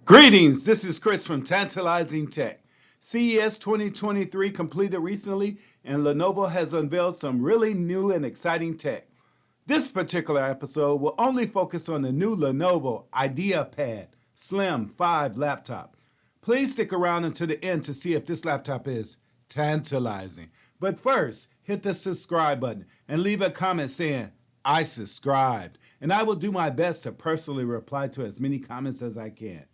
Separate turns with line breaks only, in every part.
Greetings, this is Chris from Tantalizing Tech. CES 2023 completed recently, and Lenovo has unveiled some really new and exciting tech. This particular episode will only focus on the new Lenovo IdeaPad Slim 5 laptop. Please stick around until the end to see if this laptop is tantalizing. But first, hit the subscribe button and leave a comment saying, "I subscribed," and I will do my best to personally reply to as many comments as I can.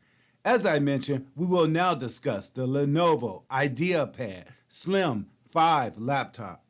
As I mentioned, we will now discuss the Lenovo IdeaPad Slim 5 laptop.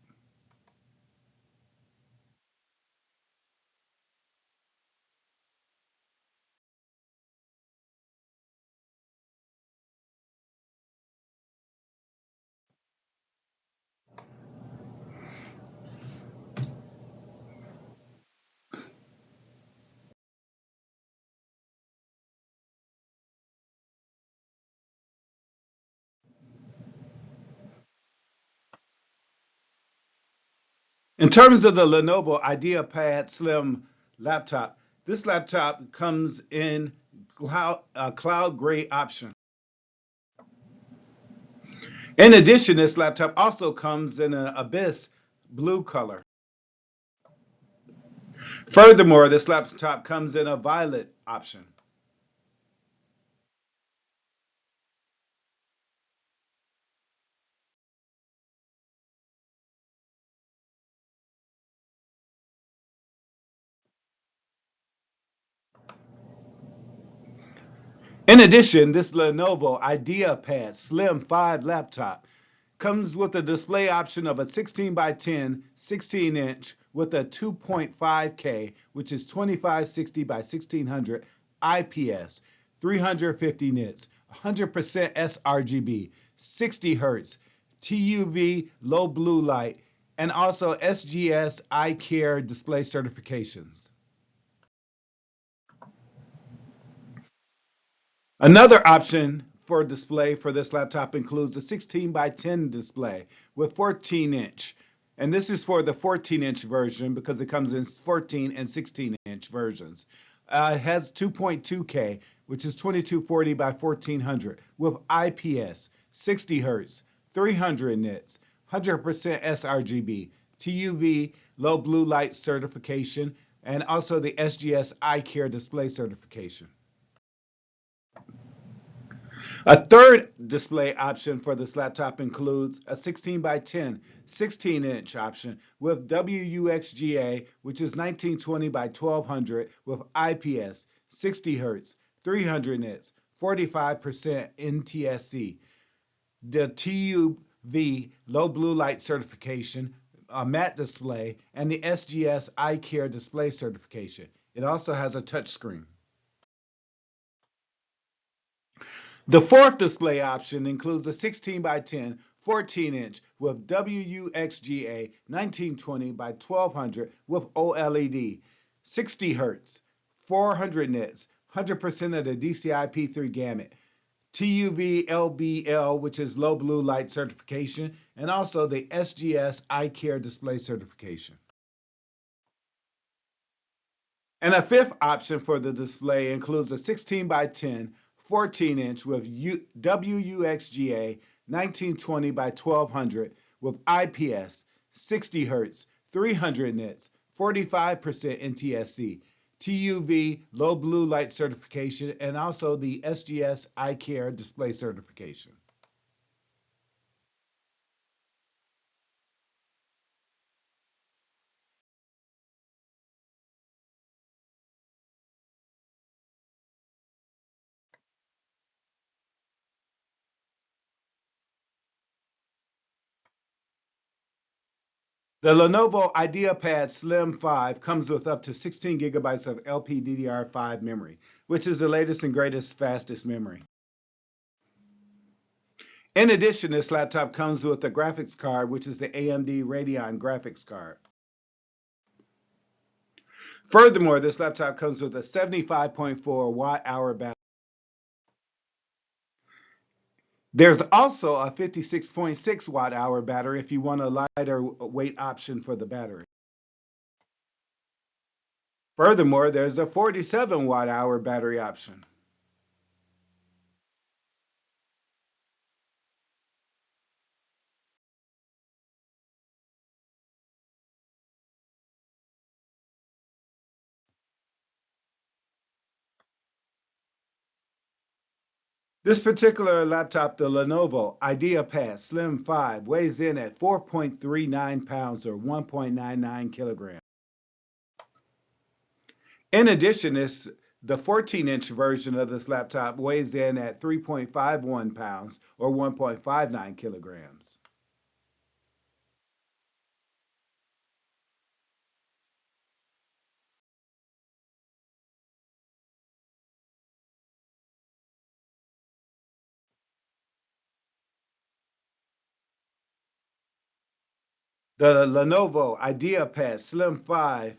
In terms of the Lenovo IdeaPad Slim laptop, this laptop comes in cloud gray option. In addition, this laptop also comes in an abyss blue color. Furthermore, this laptop comes in a violet option. In addition, this Lenovo IdeaPad Slim 5 laptop comes with a display option of a 16 by 10 16-inch with a 2.5K, which is 2560 by 1600 IPS, 350 nits, 100% sRGB, 60 hertz, TUV low blue light, and also SGS eye care display certifications. Another option for display for this laptop includes a 16 by 10 display with 14-inch. And this is for the 14-inch version because it comes in 14 and 16-inch versions. It has 2.2K, which is 2240 by 1400 with IPS, 60 hertz, 300 nits, 100% sRGB, TUV low blue light certification, and also the SGS eye care display certification. A third display option for this laptop includes a 16 by 10 16-inch option with WUXGA, which is 1920 by 1200 with IPS, 60 hertz, 300 nits, 45% NTSC, the TUV low blue light certification, a matte display, and the SGS eye care display certification. It also has a touchscreen. The fourth display option includes a 16 by 10 14-inch with WUXGA 1920 by 1200 with OLED, 60 hertz, 400 nits, 100% of the DCI-P3 gamut, TUV LBL, which is low blue light certification, and also the SGS eye care display certification. And a fifth option for the display includes a 16 by 10 14-inch with WUXGA 1920 by 1200 with IPS, 60 hertz, 300 nits, 45% NTSC, TUV low blue light certification, and also the SGS eye care display certification. The Lenovo IdeaPad Slim 5 comes with up to 16 gigabytes of LPDDR5 memory, which is the latest and greatest fastest memory. In addition, this laptop comes with a graphics card, which is the AMD Radeon graphics card. Furthermore, this laptop comes with a 75.4 watt-hour battery. There's also a 56.6 watt-hour battery if you want a lighter weight option for the battery. Furthermore, there's a 47 watt-hour battery option. This particular laptop, the Lenovo IdeaPad Slim 5, weighs in at 4.39 pounds or 1.99 kilograms. In addition, the 14-inch version of this laptop weighs in at 3.51 pounds or 1.59 kilograms. The Lenovo IdeaPad Slim 5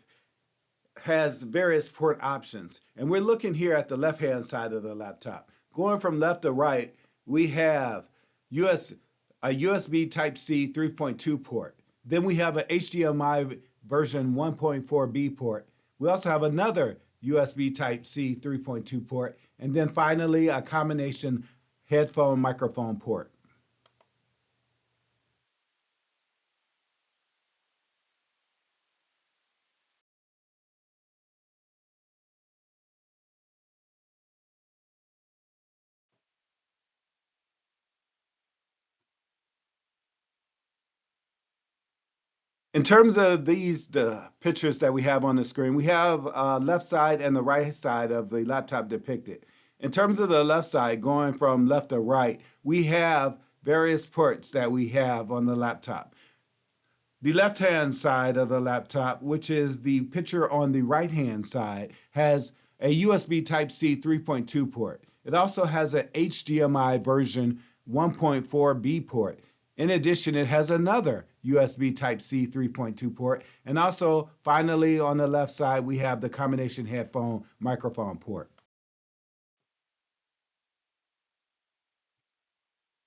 has various port options, and we're looking here at the left-hand side of the laptop. Going from left to right, we have a USB Type-C 3.2 port. Then we have an HDMI version 1.4B port. We also have another USB Type-C 3.2 port, and then finally a combination headphone microphone port. In terms of the pictures that we have on the screen, we have left side and the right side of the laptop depicted. In terms of the left side, going from left to right, we have various ports that we have on the laptop. The left-hand side of the laptop, which is the picture on the right-hand side, has a USB Type-C 3.2 port. It also has an HDMI version 1.4B port. In addition, it has another USB Type-C 3.2 port. And also, finally, on the left side, we have the combination headphone microphone port.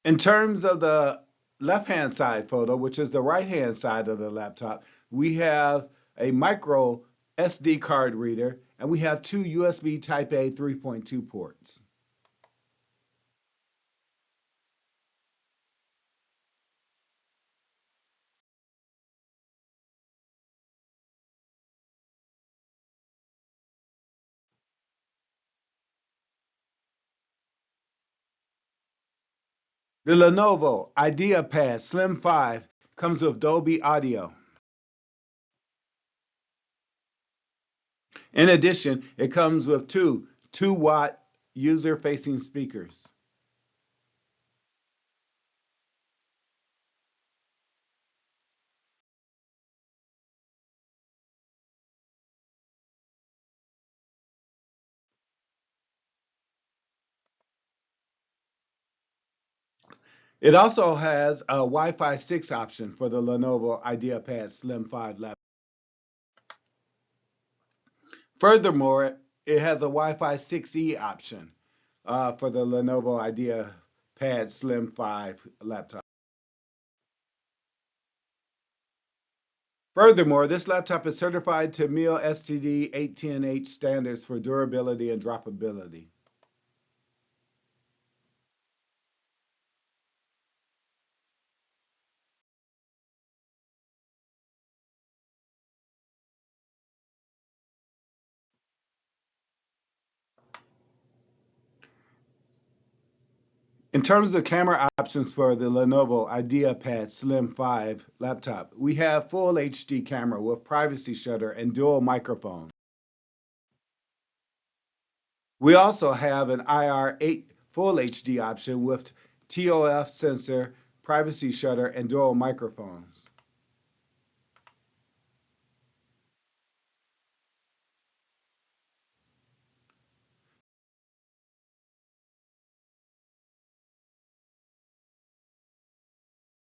In terms of the left-hand side photo, which is the right-hand side of the laptop, we have a micro SD card reader, and we have two USB Type-A 3.2 ports. The Lenovo IdeaPad Slim 5 comes with Dolby Audio. In addition, it comes with two 2-watt user-facing speakers. It also has a Wi-Fi 6 option for the Lenovo IdeaPad Slim 5 laptop. Furthermore, it has a Wi-Fi 6E option for the Lenovo IdeaPad Slim 5 laptop. Furthermore, this laptop is certified to MIL STD 810H standards for durability and droppability. In terms of camera options for the Lenovo IdeaPad Slim 5 laptop, we have full HD camera with privacy shutter and dual microphone. We also have an IR8 full HD option with TOF sensor, privacy shutter, and dual microphones.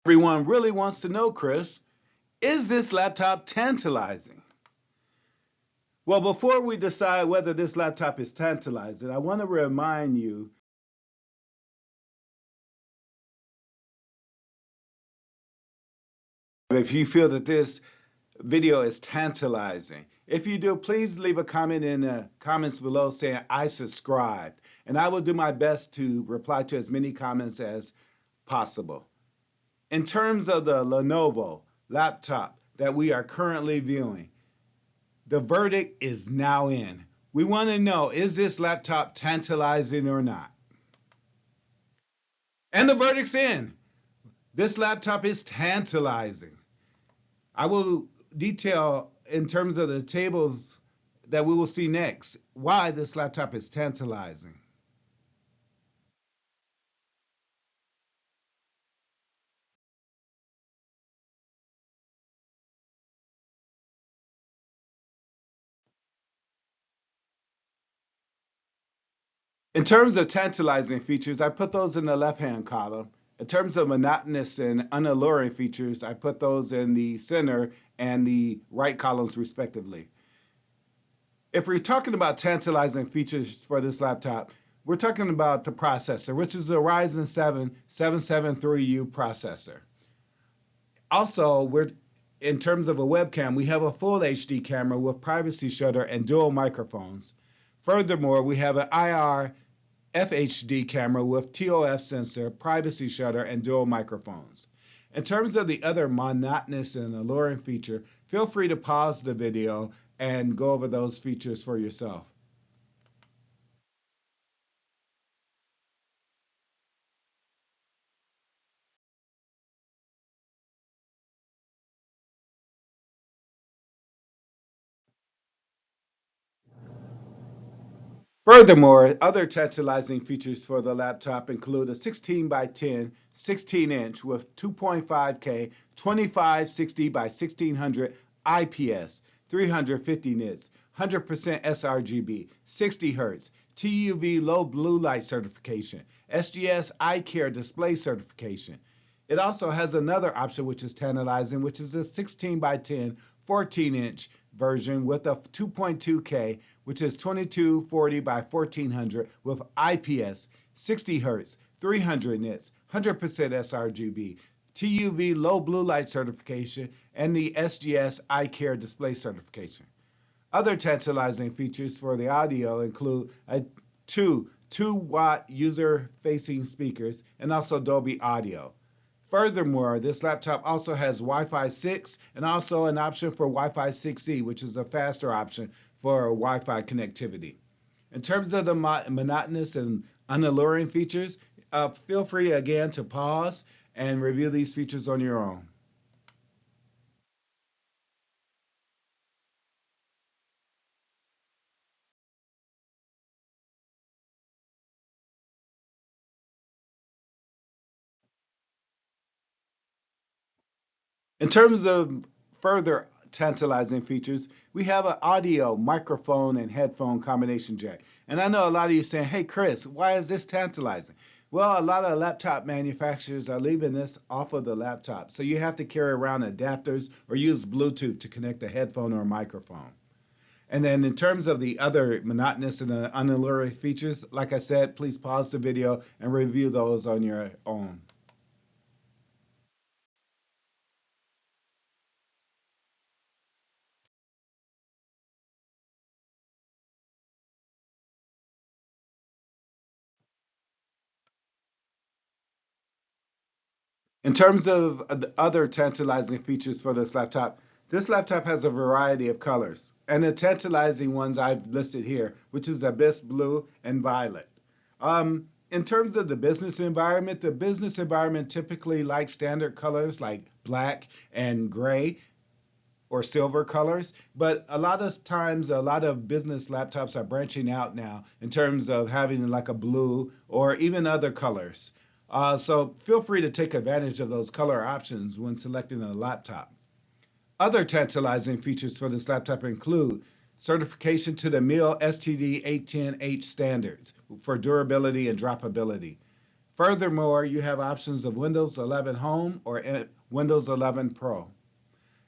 Everyone really wants to know, Chris, is this laptop tantalizing? Well, before we decide whether this laptop is tantalizing, I want to remind you if you feel that this video is tantalizing. If you do, please leave a comment in the comments below saying I subscribed, and I will do my best to reply to as many comments as possible. In terms of the Lenovo laptop that we are currently viewing, the verdict is now in. We want to know, is this laptop tantalizing or not? And the verdict's in. This laptop is tantalizing. I will detail in terms of the tables that we will see next why this laptop is tantalizing. In terms of tantalizing features, I put those in the left-hand column. In terms of monotonous and unalluring features, I put those in the center and the right columns respectively. If we're talking about tantalizing features for this laptop, we're talking about the processor, which is a Ryzen 7 773U processor. Also, we're in terms of a webcam, we have a full HD camera with privacy shutter and dual microphones. Furthermore, we have an IR FHD camera with TOF sensor, privacy shutter, and dual microphones. In terms of the other monotonous and alluring feature, feel free to pause the video and go over those features for yourself. Furthermore, other tantalizing features for the laptop include a 16 by 10 16-inch with 2.5K 2560 by 1600 IPS, 350 nits, 100% sRGB, 60 Hz, TUV low blue light certification, SGS eye care display certification. It also has another option which is tantalizing, which is a 16 by 10 14-inch version with a 2.2K, which is 2240 by 1400 with IPS, 60 Hz, 300 nits, 100% sRGB, TUV low blue light certification, and the SGS eye care display certification. Other tantalizing features for the audio include two 2-watt user-facing speakers and also Dolby Audio. Furthermore, this laptop also has Wi-Fi 6 and also an option for Wi-Fi 6E, which is a faster option for Wi-Fi connectivity. In terms of the monotonous and unalluring features, feel free again to pause and review these features on your own. In terms of further tantalizing features, we have an audio, microphone, and headphone combination jack. And I know a lot of you saying, hey, Chris, why is this tantalizing? Well, a lot of laptop manufacturers are leaving this off of the laptop. So you have to carry around adapters or use Bluetooth to connect a headphone or a microphone. And then in terms of the other monotonous and unalluring features, like I said, please pause the video and review those on your own. In terms of the other tantalizing features for this laptop has a variety of colors. And the tantalizing ones I've listed here, which is abyss blue and violet. In terms of the business environment typically likes standard colors like black and gray or silver colors. But a lot of times, a lot of business laptops are branching out now in terms of having like a blue or even other colors. So feel free to take advantage of those color options when selecting a laptop. Other tantalizing features for this laptop include certification to the MIL STD 810H standards for durability and droppability. Furthermore, you have options of Windows 11 Home or Windows 11 Pro.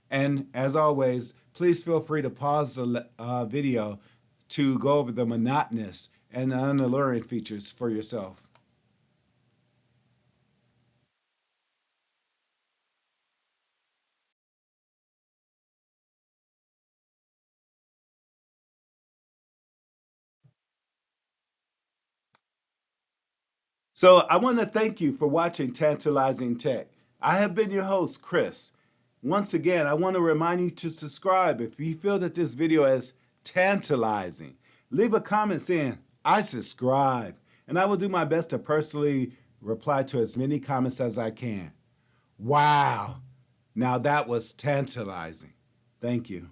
And as always, please feel free to pause the video to go over the monotonous and unalluring features for yourself. So I want to thank you for watching Tantalizing Tech. I have been your host, Chris. Once again, I want to remind you to subscribe if you feel that this video is tantalizing. Leave a comment saying, I subscribe, and I will do my best to personally reply to as many comments as I can. Wow! Now that was tantalizing. Thank you.